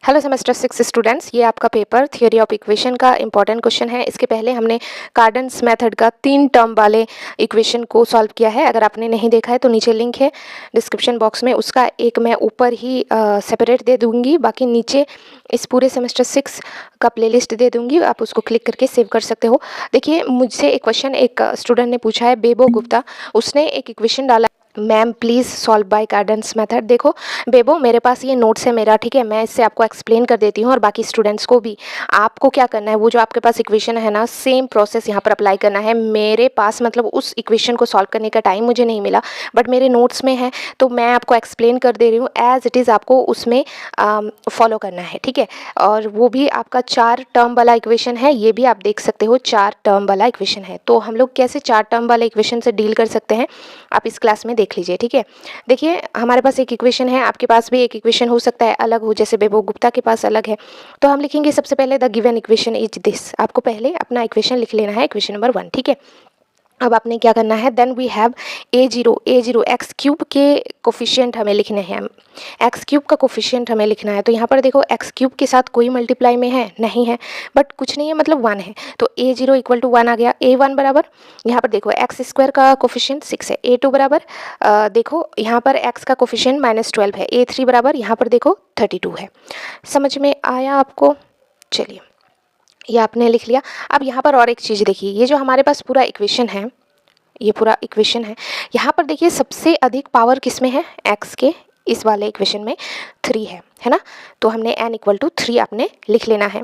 Hello semester 6 students, ये आपका paper theory of equation का इंपॉर्टेंट क्वेश्चन है। इसके पहले हमने कार्डन्स मेथड का 3 टर्म वाले इक्वेशन को सॉल्व किया है। अगर आपने नहीं देखा है तो नीचे लिंक है डिस्क्रिप्शन बॉक्स में, उसका एक मैं ऊपर ही सेपरेट दे दूंगी, बाकी नीचे इस पूरे सेमेस्टर 6 का प्लेलिस्ट दे दूंगी, आप उसको क्लिक करके सेव कर सकते हो। देखिए, मुझसे एक क्वेश्चन एक स्टूडेंट ने पूछा है, बेबो गुप्ता। उसने एक इक्वेशन डाला, ma'am please solve by Cardan's method. देखो बेबो, मेरे पास ये नोट्स है मेरा, ठीक है, मैं इससे आपको एक्सप्लेन कर देती हूँ और बाकी स्टूडेंट्स को भी। आपको क्या करना है, वो जो आपके पास इक्वेशन है ना, सेम प्रोसेस यहाँ पर अप्लाई करना है। मेरे पास मतलब उस इक्वेशन को सॉल्व करने का टाइम मुझे नहीं मिला, बट मेरे नोट्स में है, तो मैं आपको एक्सप्लेन कर दे रही हूँ एज इट इज़, आपको उसमें फॉलो करना है, ठीक है। और वो भी आपका 4 टर्म वाला इक्वेशन है, ये भी आप देख सकते हो 4 टर्म वाला इक्वेशन है। तो हम लोग कैसे 4 टर्म वाले इक्वेशन से डील कर सकते हैं, आप इस क्लास में देख लीजिए, ठीक है। देखिए, हमारे पास एक इक्वेशन है, आपके पास भी एक इक्वेशन हो सकता है अलग हो, जैसे बेबो गुप्ता के पास अलग है। तो हम लिखेंगे सबसे पहले the given equation is this. आपको पहले अपना इक्वेशन लिख लेना है, इक्वेशन नंबर 1, ठीक है। अब आपने क्या करना है, then we have a0 x cube के कोफिशिएंट हमें लिखने हैं। एक्स क्यूब का कोफिशिएंट हमें लिखना है, तो यहाँ पर देखो एक्स क्यूब के साथ कोई मल्टीप्लाई में है नहीं है, बट कुछ नहीं है, मतलब 1 है, तो a0 इक्वल टू 1 आ गया। a1 बराबर, यहाँ पर देखो एक्स स्क्वायर का कोफिशिएंट 6 है। a2 बराबर देखो यहाँ पर एक्स का कोफिशिएंट -12 है। a3 बराबर यहाँ पर देखो 32 है। समझ में आया आपको? चलिए, ये आपने लिख लिया। अब यहाँ पर और एक चीज़ देखिए, ये जो हमारे पास पूरा इक्वेशन है, ये पूरा इक्वेशन है, यहाँ पर देखिए सबसे अधिक पावर किस में है, एक्स के इस वाले इक्वेशन में 3 है ना। तो हमने n इक्वल टू 3 आपने लिख लेना है।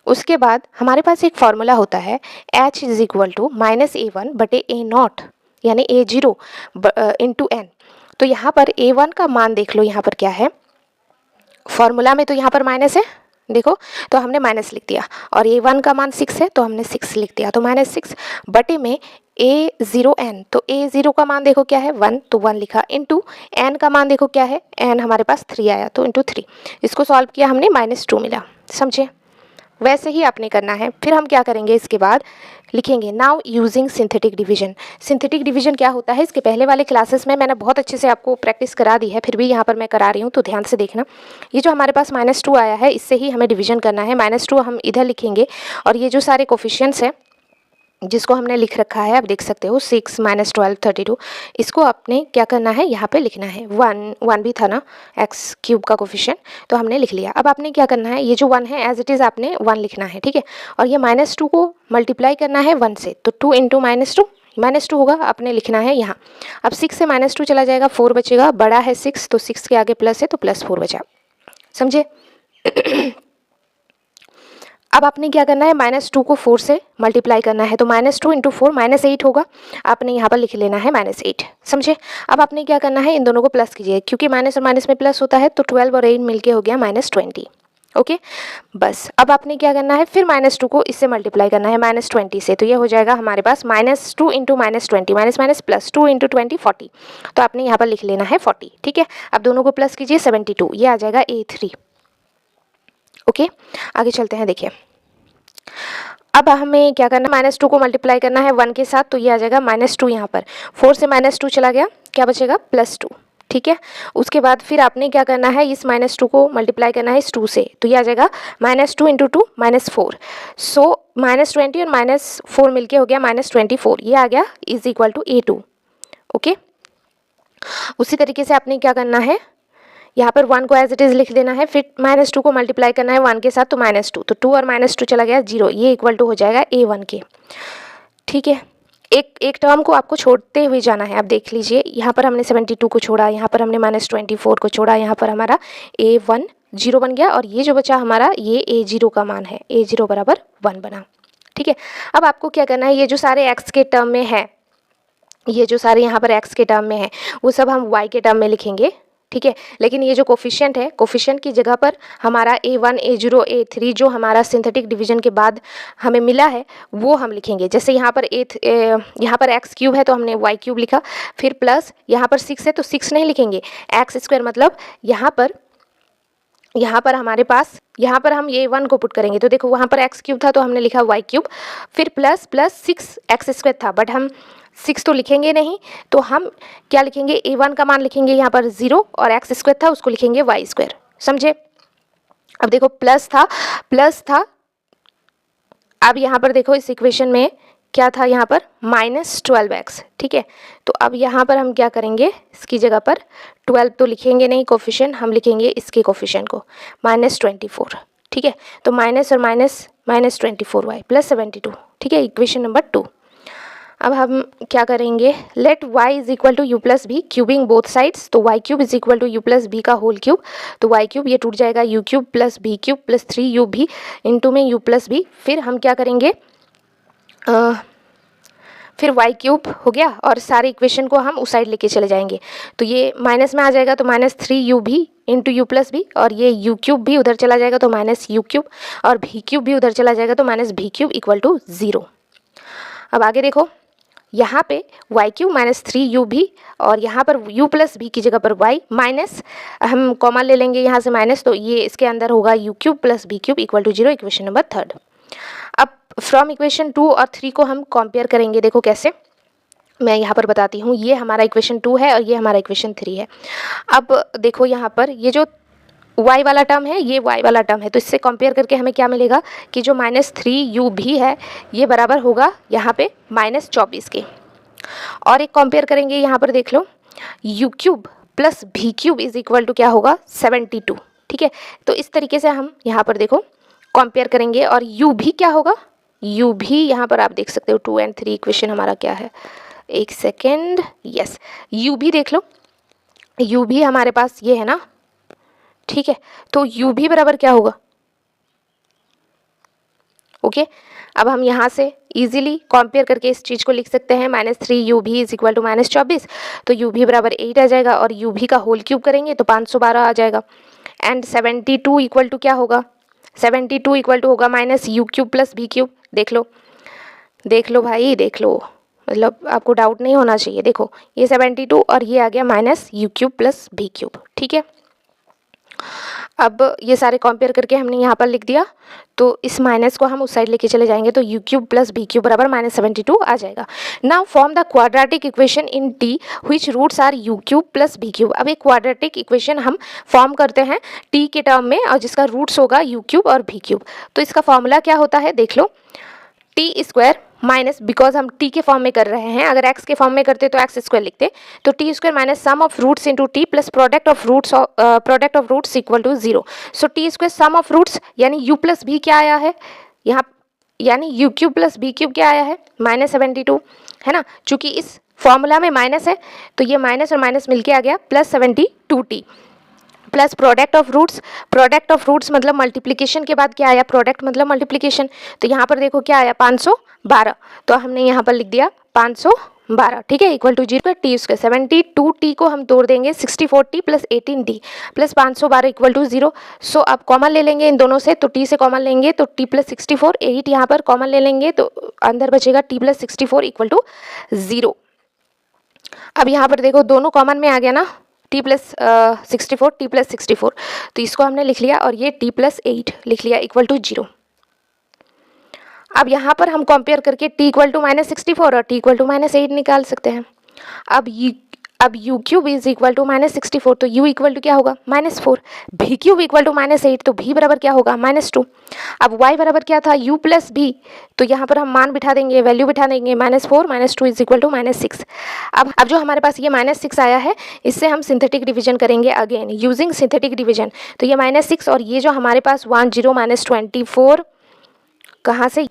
उसके बाद हमारे पास एक फॉर्मूला होता है h is equal to -a1 बटे a0, यानी a0 इंटू n। तो यहाँ पर a1 का मान देख लो, यहाँ पर क्या है फॉर्मूला में, तो यहाँ पर माइनस है, देखो, तो हमने माइनस लिख दिया। और a1 का मान 6 है, तो हमने 6 लिख दिया, तो -6 बटे में a0n, तो a0 का मान देखो क्या है 1, तो 1 लिखा, इंटू n का मान देखो क्या है, n हमारे पास 3 आया, तो इंटू 3। इसको सॉल्व किया हमने, -2 मिला। समझे? वैसे ही आपने करना है। फिर हम क्या करेंगे, इसके बाद लिखेंगे now using synthetic division. Synthetic division क्या होता है, इसके पहले वाले क्लासेस में मैंने बहुत अच्छे से आपको प्रैक्टिस करा दी है, फिर भी यहाँ पर मैं करा रही हूँ, तो ध्यान से देखना। ये जो हमारे पास -2 आया है, इससे ही हमें डिवीजन करना है। -2 हम इधर लिखेंगे, और ये जो सारे कोफिशिएंट्स हैं जिसको हमने लिख रखा है, आप देख सकते हो 6 -12 32, इसको आपने क्या करना है, यहाँ पे लिखना है। 1 भी था ना एक्स क्यूब का कोफिशिएंट, तो हमने लिख लिया। अब आपने क्या करना है, ये जो 1 है एज इट इज़ आपने 1 लिखना है, ठीक है। और ये -2 को मल्टीप्लाई करना है 1 से, तो 2 इंटू -2 होगा, आपने लिखना है यहाँ। अब 6 से -2 चला जाएगा, 4 बचेगा, बड़ा है 6, तो 6 के आगे प्लस है, तो +4 बचा। समझे? अब आपने क्या करना है, -2 को 4 से मल्टीप्लाई करना है, तो -2 इंटू 4 -8 होगा, आपने यहाँ पर लिख लेना है -8। समझे? अब आपने क्या करना है, इन दोनों को प्लस कीजिए, क्योंकि माइनस और माइनस में प्लस होता है, तो 12 और 8 मिलके हो गया -20। ओके, बस अब आपने क्या करना है, फिर -2 को इससे मल्टीप्लाई करना है -20 से, तो ये हो जाएगा हमारे पास -2 इंटू -20, माइनस प्लस 2 इंटू 20 40, तो आपने यहाँ पर लिख लेना है 40, ठीक है। अब दोनों को प्लस कीजिए, 72, ये आ जाएगा a3। ओके, आगे चलते हैं। देखिए, अब हमें क्या करना है, -2 को मल्टीप्लाई करना है 1 के साथ, तो ये आ जाएगा -2, यहाँ पर 4 से -2 चला गया, क्या बचेगा +2, ठीक है। उसके बाद फिर आपने क्या करना है, इस -2 को मल्टीप्लाई करना है इस 2 से, तो ये आ जाएगा -2 इंटू 2 -4, सो -20 और -4 मिलके हो गया -24, ये आ गया is equal to a2। Okay, उसी तरीके से आपने क्या करना है, यहाँ पर 1 को एज इट इज़ लिख देना है, फिर -2 को मल्टीप्लाई करना है 1 के साथ, तो -2, तो 2 और -2 चला गया 0, ये इक्वल टू हो जाएगा a1 के, ठीक है। एक टर्म को आपको छोड़ते हुए जाना है। आप देख लीजिए, यहाँ पर हमने 72 को छोड़ा, यहाँ पर हमने -24 को छोड़ा, यहाँ पर हमारा a1 0 बन गया, और ये जो बचा हमारा, ये a0 का मान है, a0 बराबर 1 बना, ठीक है। अब आपको क्या करना है, ये जो सारे x के टर्म में है, ये जो सारे यहाँ पर x के टर्म में है, वो सब हम y के टर्म में लिखेंगे, ठीक है। लेकिन ये जो कोफिशिएंट है, कोफिशिएंट की जगह पर हमारा a1 a0 a3 जो हमारा सिंथेटिक डिवीजन के बाद हमें मिला है, वो हम लिखेंगे। जैसे यहाँ पर यहाँ पर एक्स क्यूब है, तो हमने वाई क्यूब लिखा, फिर प्लस यहाँ पर 6 है, तो 6 नहीं लिखेंगे, एक्स स्क्वायर, मतलब यहाँ पर हमारे पास, यहाँ पर हम ये 1 को पुट करेंगे, तो देखो वहाँ पर एक्स क्यूब था, तो हमने लिखा वाई क्यूब, फिर प्लस 6 एक्स स्क्वायर था, बट हम 6 तो लिखेंगे नहीं, तो हम क्या लिखेंगे, a1 का मान लिखेंगे यहाँ पर 0, और एक्स स्क्वायर था उसको लिखेंगे वाई स्क्वायर। समझे? अब देखो प्लस था, अब यहाँ पर देखो इस इक्वेशन में क्या था, यहाँ पर -12x, ठीक है। तो अब यहाँ पर हम क्या करेंगे, इसकी जगह पर 12 तो लिखेंगे नहीं कोफिशिएंट, हम लिखेंगे इसके कोफिशिएंट को -24, ठीक है। तो माइनस और माइनस -24y + 72, ठीक है, इक्वेशन नंबर 2। अब हम क्या करेंगे, let y = u + b cubing both sides, तो y³ = u + b का होल क्यूब, तो y³ ये टूट जाएगा, u³ + b³ + 3ub इंटू में u + b, फिर हम क्या करेंगे, फिर y³ हो गया और सारे इक्वेशन को हम उस साइड लेके चले जाएंगे, तो ये माइनस में आ जाएगा, तो -3ub इंटू u + b, और ये u³ भी उधर चला जाएगा तो -u³ और v³ भी उधर चला जाएगा तो -v³ = 0। अब आगे देखो, यहाँ पे y³ -3ub और यहाँ पर u + b की जगह पर y माइनस, हम कॉमा ले लेंगे यहाँ से माइनस, तो ये इसके अंदर होगा u³ + b³ = 0, इक्वेशन नंबर 3। अब फ्रॉम इक्वेशन 2 और 3 को हम कंपेयर करेंगे, देखो कैसे, मैं यहाँ पर बताती हूँ। ये हमारा इक्वेशन 2 है और ये हमारा इक्वेशन 3 है। अब देखो यहाँ पर ये जो y वाला टर्म है, ये y वाला टर्म है, तो इससे कंपेयर करके हमें क्या मिलेगा कि जो -3u भी है ये बराबर होगा यहाँ पे -24 के। और एक कंपेयर करेंगे, यहाँ पर देख लो, u³ + v³ = क्या होगा, 72, ठीक है। तो इस तरीके से हम यहाँ पर देखो कंपेयर करेंगे, और u भी क्या होगा, u भी यहाँ पर आप देख सकते हो, 2 और 3 इक्वेशन हमारा क्या है, एक सेकेंड, यस, u भी देख लो, u भी हमारे पास ये है ना, ठीक है। तो u भी बराबर क्या होगा, ओके। अब हम यहाँ से इजीली कंपेयर करके इस चीज़ को लिख सकते हैं, -3u भी = -24, तो u भी बराबर 8 आ जाएगा, और u भी का होल क्यूब करेंगे तो 512 आ जाएगा। एंड 72 = क्या होगा, 72 = होगा -u³ + b³, देख लो भाई, देख लो, मतलब आपको डाउट नहीं होना चाहिए। देखो ये 72 और ये आ गया -u³ + b³, ठीक है। अब ये सारे कंपेयर करके हमने यहाँ पर लिख दिया, तो इस माइनस को हम उस साइड लेके चले जाएंगे, तो u³ + b³ बराबर -72 आ जाएगा। Now form the quadratic equation in t which roots are u³ + b³। अब एक क्वाड्रेटिक इक्वेशन हम फॉर्म करते हैं t के टर्म में, और जिसका रूट्स होगा u³ और b³। तो इसका फॉर्मूला क्या होता है, देख लो, t² माइनस, बिकॉज हम t के फॉर्म में कर रहे हैं, अगर x के फॉर्म में करते तो x² लिखते, तो t² minus sum of roots into t plus product of roots = 0। So t² sum of roots, यानी u + b क्या आया है यहाँ, यानी u³ + b³ क्या आया है, -72, है ना। चूंकि इस फॉर्मूला में माइनस है तो ये माइनस और माइनस मिलके आ गया +72t, plus product of roots मतलब मल्टीप्लिकेशन के बाद क्या आया, प्रोडक्ट मतलब मल्टीप्लिकेशन, तो यहाँ पर देखो क्या आया, 512, तो हमने यहाँ पर लिख दिया 512, ठीक है, = 0 t²। 72t को हम तोड़ देंगे 64t + 18t + 512 = 0। सो अब कॉमन ले लेंगे इन दोनों से, तो t से कॉमन लेंगे तो t + 64, 8 यहाँ पर कॉमन ले लेंगे तो अंदर बचेगा t + 64 = 0। अब यहाँ पर देखो दोनों कॉमन में आ गया ना, t + 64, तो इसको हमने लिख लिया, और ये t + 8 लिख लिया = 0। अब यहाँ पर हम कंपेयर करके t = -64 और t = -8 निकाल सकते हैं। अब u³ = -64, तो u = क्या होगा, -4, v³ = -8, तो v बराबर क्या होगा, -2। अब y बराबर क्या था, u + b, तो यहाँ पर हम मान बिठा देंगे, वैल्यू बिठा देंगे, -4 - 2 = -6। अब जो हमारे पास ये -6 आया है, इससे हम सिंथेटिक डिवीजन करेंगे अगेन यूजिंग सिंथेटिक डिवीजन, तो ये -6 और ये जो हमारे पास 10 - 24 कहाँ से,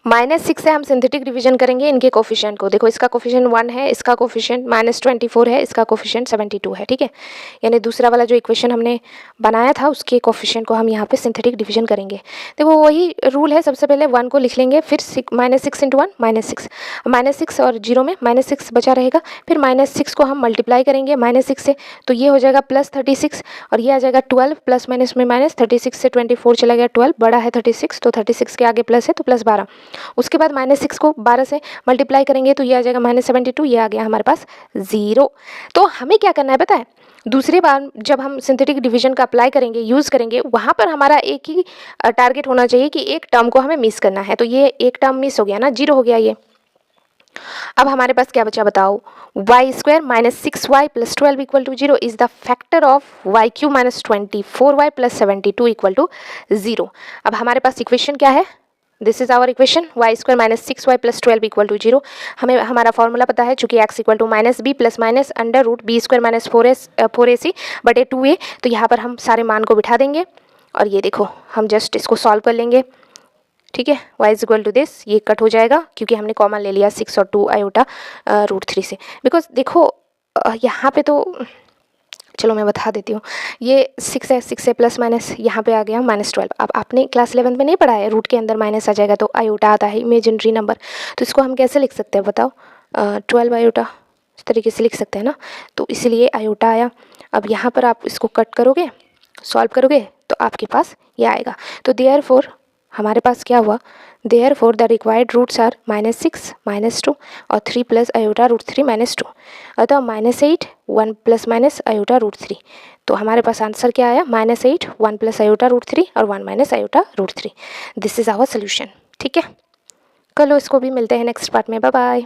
-6 से हम सिंथेटिक डिवीजन करेंगे इनके कोफिशिएंट को। देखो इसका कोफिशिएंट 1 है, इसका कोफिशिएंट -24 है, इसका कोफिशिएंट 72 है, ठीक है। यानी दूसरा वाला जो इक्वेशन हमने बनाया था उसके कोफिशिएंट को हम यहाँ पे सिंथेटिक डिवीजन करेंगे। देखो वही रूल है, सबसे पहले 1 को लिख लेंगे, फिर -6 × 1 -6 और 0 में -6 बचा रहेगा, फिर -6 को हम मल्टीप्लाई करेंगे -6 से, तो ये हो जाएगा +36, और ये आ जाएगा 12, प्लस माइनस में माइनस, 36 से 24 चला गया, 12 बड़ा है 36, तो 36 के आगे प्लस है तो +12। उसके बाद -6 को 12 से मल्टीप्लाई करेंगे तो ये आ जाएगा -72, ये आ गया हमारे पास 0। तो हमें क्या करना है पता है, दूसरी बार जब हम सिंथेटिक डिवीजन का अप्लाई करेंगे, यूज़ करेंगे, वहाँ पर हमारा एक ही टारगेट होना चाहिए कि एक टर्म को हमें मिस करना है। तो ये एक टर्म मिस हो गया ना, 0 हो गया ये, अब हमारे पास क्या बचा बताओ, y square minus 6y plus 12 equal to 0 is the factor of y cube minus 24y plus 72 equal to 0। अब हमारे पास इक्वेशन क्या है, this is our equation, y square minus 6y plus 12 equal to 0। हमें हमारा फॉर्मूला पता है, चूंकि x equal to minus b plus minus under root b square minus 4ac बटे 2a। तो यहाँ पर हम सारे मान को बिठा देंगे और ये देखो हम जस्ट इसको सॉल्व कर लेंगे, ठीक है। y is equal to this, ये कट हो जाएगा क्योंकि हमने कॉमन ले लिया 6 और 2 आयोटा रूट 3 से। बिकॉज देखो यहाँ पे तो चलो मैं बता देती हूँ, ये 6 है, 6 से प्लस माइनस यहाँ पे आ गया माइनस 12। अब आपने क्लास 11 में नहीं पढ़ा है, रूट के अंदर माइनस आ जाएगा तो आयोटा आता है, इमेजिनरी नंबर। तो इसको हम कैसे लिख सकते हैं बताओ, 12 आयोटा इस तरीके से लिख सकते हैं ना, तो इसलिए आयोटा आया। अब यहाँ पर आप इसको कट करोगे, सॉल्व करोगे तो आपके पास ये आएगा। तो देयरफॉर हमारे पास क्या हुआ, therefore the required roots are -6 -2 और 3 प्लस आयोटा रूट 3 -2, अतः -8 1 प्लस माइनस आयोटा रूट 3। तो हमारे पास आंसर क्या आया, -8 1 प्लस आयोटा रूट 3 और 1 minus iota root 3। This is our solution, ठीक है। कल इसको भी मिलते हैं नेक्स्ट पार्ट में, बाय बाय।